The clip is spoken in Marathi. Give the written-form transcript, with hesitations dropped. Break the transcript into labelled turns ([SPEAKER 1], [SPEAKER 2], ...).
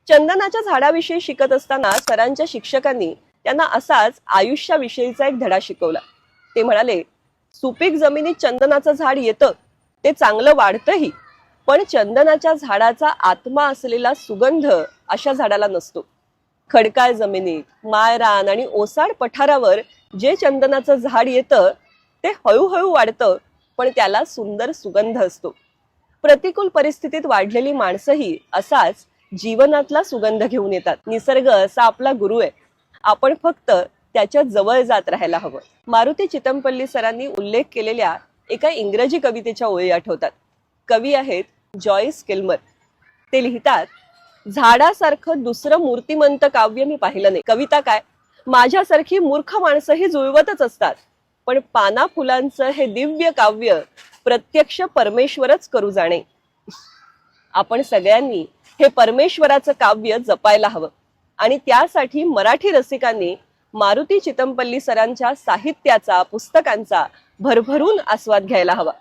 [SPEAKER 1] चंदनाच्या झाडाविषयी शिकत असताना सरांच्या शिक्षकांनी त्यांना असाच आयुष्याविषयीचा एक धडा शिकवला। ते म्हणाले, सुपीक जमिनीत चंदनाचं झाड येतं, ते चांगलं वाढतंही, पण चंदनाच्या झाडाचा आत्मा असलेला सुगंध अशा झाडाला नसतो। खडकाळ जमिनीत, माळरान आणि ओसाड पठारावर जे चंदनाचं झाड येतं ते हळूहळू वाढतं, पण त्याला सुंदर सुगंध असतो। प्रतिकूल परिस्थितीत वाढलेली माणसंही असाच जीवनातला सुगंध घेऊन येतात। निसर्ग असा आपला गुरु आहे, आपण फक्त त्याच्या जवळ जात राहायला हवं। मारुती चितमपल्ली सरांनी उल्लेख केलेल्या एका इंग्रजी कवितेच्या ओळी आठवतात। कवी आहेत जॉयस किल्मर। ते लिहितात, झाडासारखं दुसरं मूर्तिमंत काव्य मी पाहिलं नाही। कविता काय, माझ्यासारखी मूर्ख माणसंही जुळवतच असतात, पण पाना फुलांचं हे दिव्य काव्य प्रत्यक्ष परमेश्वरच करू जाणे। आपण सगळ्यांनी हे परमेश्वराचं काव्य जपायला हवं आणि त्यासाठी मराठी रसिकांनी मारुती चितमपल्ली सरांच्या साहित्याचा, पुस्तकांचा भरभरून आस्वाद घ्यायला हवा।